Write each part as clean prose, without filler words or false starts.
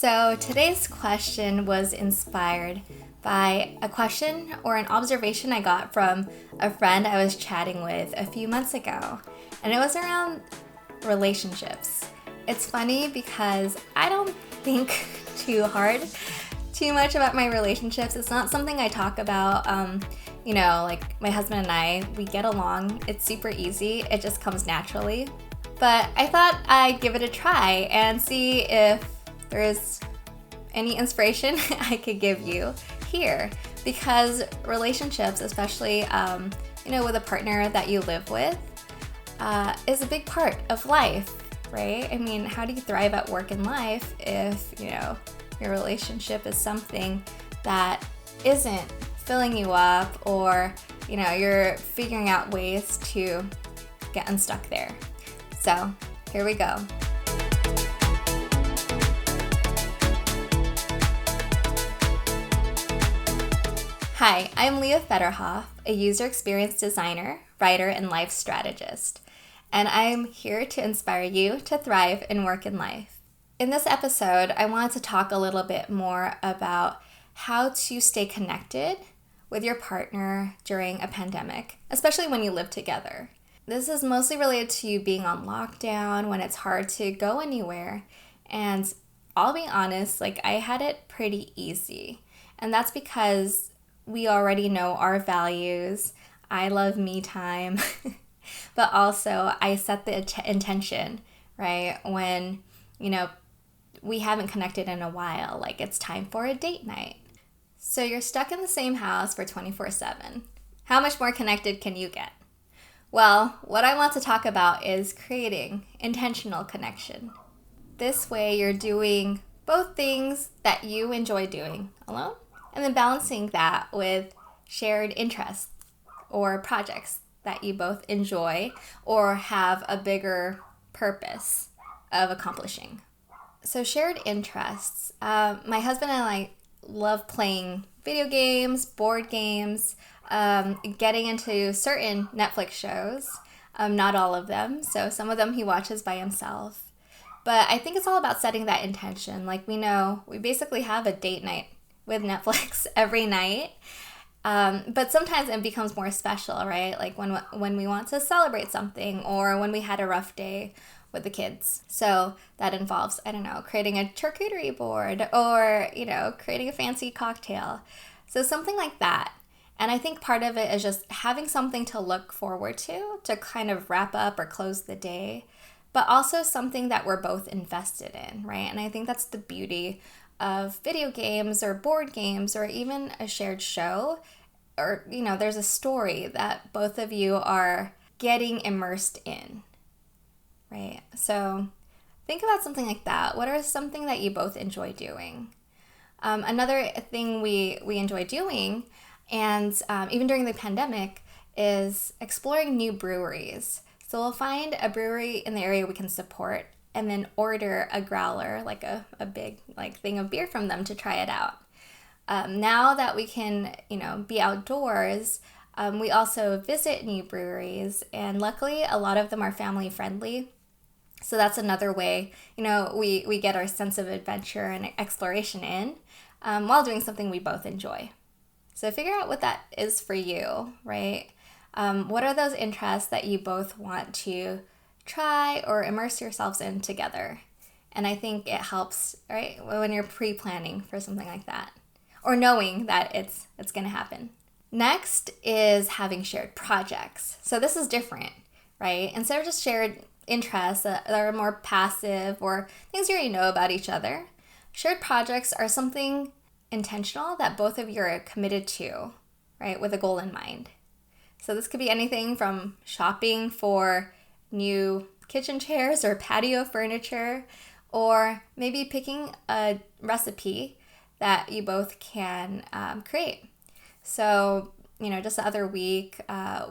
So today's question was inspired by a question or an observation I got from a friend I was chatting with a few months ago. And it was around relationships. It's funny because I don't think too much about my relationships. It's not something I talk about. Like my husband and I, we get along. It's super easy. It just comes naturally. But I thought I'd give it a try and see if there's any inspiration I could give you here. Because relationships, especially with a partner that you live with, is a big part of life, right? I mean, how do you thrive at work and life if, your relationship is something that isn't filling you up, or, you're figuring out ways to get unstuck there. So here we go. Hi, I'm Leah Federhoff, a user experience designer, writer, and life strategist, and I'm here to inspire you to thrive in work and life. In this episode, I wanted to talk a little bit more about how to stay connected with your partner during a pandemic, especially when you live together. This is mostly related to you being on lockdown when it's hard to go anywhere. And I'll be honest, I had it pretty easy. And that's because we already know our values. I love me time, but also I set the intention, right? When, we haven't connected in a while, it's time for a date night. So you're stuck in the same house for 24/7. How much more connected can you get? Well, what I want to talk about is creating intentional connection. This way you're doing both things that you enjoy doing alone, and then balancing that with shared interests or projects that you both enjoy or have a bigger purpose of accomplishing. So shared interests. My husband and I love playing video games, board games, getting into certain Netflix shows, not all of them. So some of them he watches by himself. But I think it's all about setting that intention. We know we basically have a date night with Netflix every night. But sometimes it becomes more special, right? When we want to celebrate something, or when we had a rough day with the kids. So that involves, creating a charcuterie board, or, creating a fancy cocktail. So something like that. And I think part of it is just having something to look forward to kind of wrap up or close the day, but also something that we're both invested in, right? And I think that's the beauty of video games or board games, or even a shared show, or, there's a story that both of you are getting immersed in, right? So think about something like that. What are something that you both enjoy doing? Another thing we enjoy doing, and even during the pandemic, is exploring new breweries. So we'll find a brewery in the area we can support, and then order a growler, a big thing of beer from them to try it out. Now that we can, be outdoors, we also visit new breweries, and luckily a lot of them are family friendly. So that's another way, we get our sense of adventure and exploration in while doing something we both enjoy. So figure out what that is for you, right? What are those interests that you both want to try or immerse yourselves in together? And I think it helps, right, when you're pre-planning for something like that, or knowing that it's going to happen. Next is having shared projects. So this is different, right? Instead of just shared interests that are more passive, or things you already know about each other, shared projects are something intentional that both of you are committed to, right, with a goal in mind. So this could be anything from shopping for new kitchen chairs or patio furniture, or maybe picking a recipe that you both can create. So, just the other week,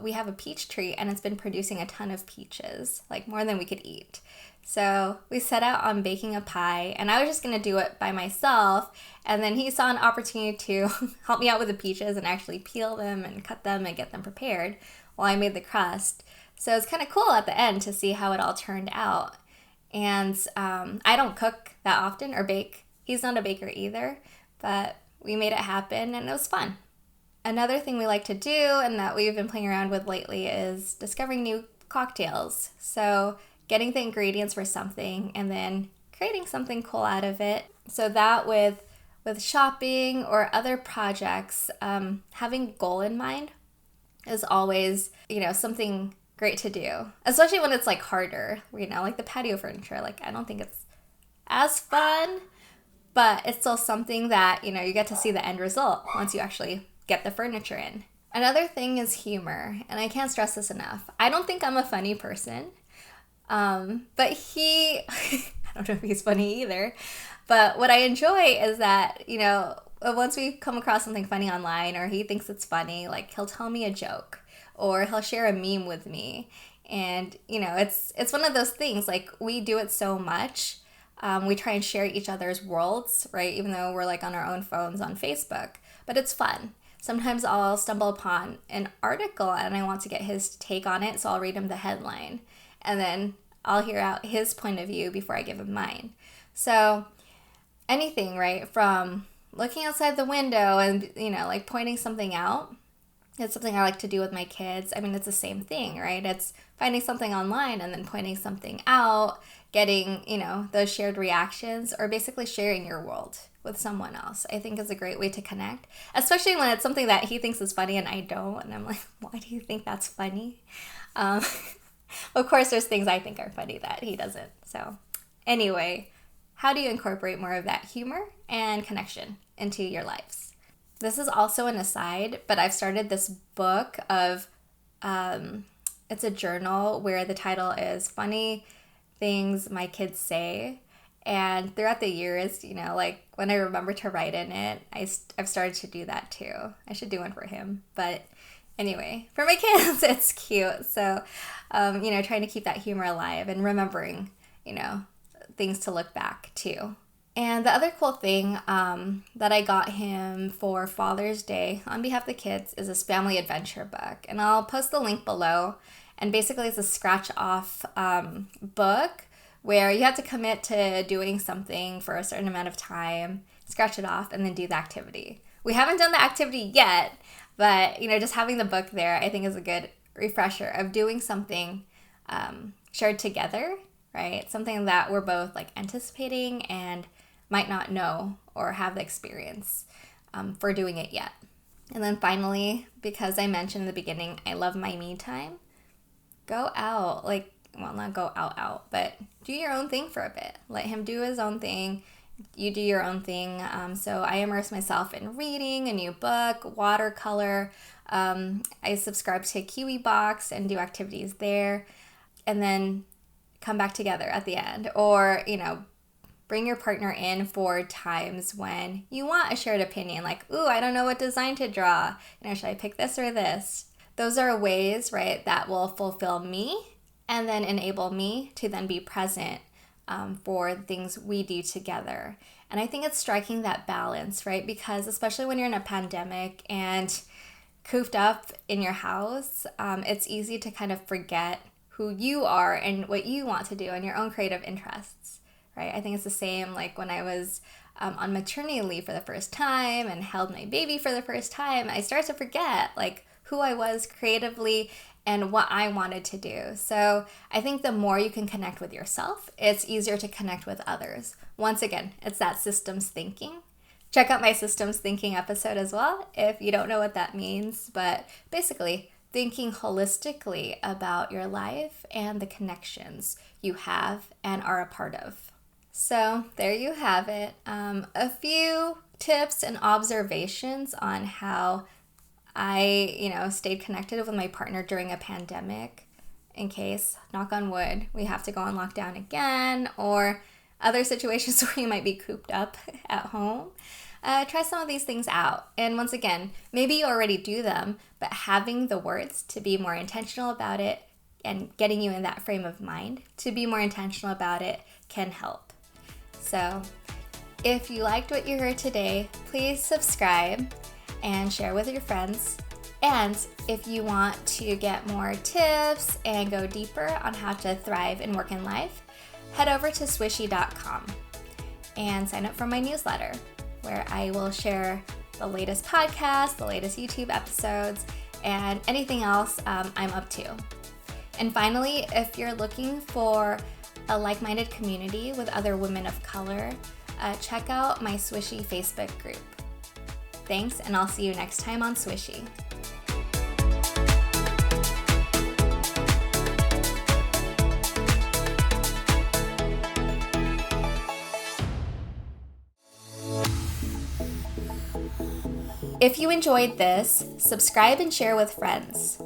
we have a peach tree, and it's been producing a ton of peaches, more than we could eat. So we set out on baking a pie, and I was just going to do it by myself. And then he saw an opportunity to help me out with the peaches and actually peel them and cut them and get them prepared while I made the crust. So it's kind of cool at the end to see how it all turned out. And I don't cook that often or bake He's not a baker either, but we made it happen and it was fun. Another thing we like to do and that we've been playing around with lately is discovering new cocktails. So getting the ingredients for something and then creating something cool out of it. So that with shopping or other projects, having a goal in mind is always, something great to do. Especially when it's like harder, like the patio furniture. Like I don't think it's as fun, but it's still something that, you get to see the end result once you actually get the furniture in. Another thing is humor, and I can't stress this enough. I don't think I'm a funny person, but he, I don't know if he's funny either, but what I enjoy is that, once we come across something funny online or he thinks it's funny, like he'll tell me a joke or he'll share a meme with me. And, it's one of those things, like we do it so much. We try and share each other's worlds, right? Even though we're like on our own phones on Facebook, but it's fun. Sometimes I'll stumble upon an article and I want to get his take on it, so I'll read him the headline and then I'll hear out his point of view before I give him mine. So anything, right, from looking outside the window and, like pointing something out, it's something I like to do with my kids. I mean, it's the same thing, right? It's finding something online and then pointing something out, getting, those shared reactions, or basically sharing your world with someone else. I think is a great way to connect, especially when it's something that he thinks is funny and I don't. And I'm like, why do you think that's funny? Of course, there's things I think are funny that he doesn't. So anyway, how do you incorporate more of that humor and connection into your lives? This is also an aside, but I've started this book of, it's a journal where the title is Funny Things My Kids Say. And throughout the years, like when I remember to write in it, I've started to do that too. I should do one for him. But anyway, for my kids, it's cute. So, trying to keep that humor alive and remembering, things to look back to. And the other cool thing that I got him for Father's Day on behalf of the kids is this family adventure book. And I'll post the link below. And basically it's a scratch off book where you have to commit to doing something for a certain amount of time, scratch it off, and then do the activity. We haven't done the activity yet, but just having the book there I think is a good refresher of doing something shared together, right? Something that we're both like anticipating and might not know or have the experience for doing it yet. And then finally, because I mentioned in the beginning, I love my me time. Go out, not go out, but do your own thing for a bit. Let him do his own thing. You do your own thing. So I immerse myself in reading a new book, watercolor. I subscribe to Kiwi Box and do activities there. And then come back together at the end. Or, bring your partner in for times when you want a shared opinion. Like, ooh, I don't know what design to draw. Should I pick this or this? Those are ways, right, that will fulfill me and then enable me to then be present for things we do together. And I think it's striking that balance, right? Because especially when you're in a pandemic and cooped up in your house, it's easy to kind of forget who you are and what you want to do and your own creative interests, right? I think it's the same like when I was on maternity leave for the first time and held my baby for the first time. I started to forget like who I was creatively and what I wanted to do. So I think the more you can connect with yourself, it's easier to connect with others. Once again, it's that systems thinking. Check out my systems thinking episode as well if you don't know what that means. But basically, thinking holistically about your life and the connections you have and are a part of. So there you have it. A few tips and observations on how I, stayed connected with my partner during a pandemic in case, knock on wood, we have to go on lockdown again or other situations where you might be cooped up at home. Try some of these things out. And once again, maybe you already do them, but having the words to be more intentional about it and getting you in that frame of mind to be more intentional about it can help. So if you liked what you heard today, please subscribe and share with your friends. And if you want to get more tips and go deeper on how to thrive in work and life, head over to Swishie.com. and sign up for my newsletter, where I will share the latest podcasts, the latest YouTube episodes, and anything else I'm up to. And finally, if you're looking for a like-minded community with other women of color, check out my Swishie Facebook group. Thanks, and I'll see you next time on Swishie. If you enjoyed this, subscribe and share with friends.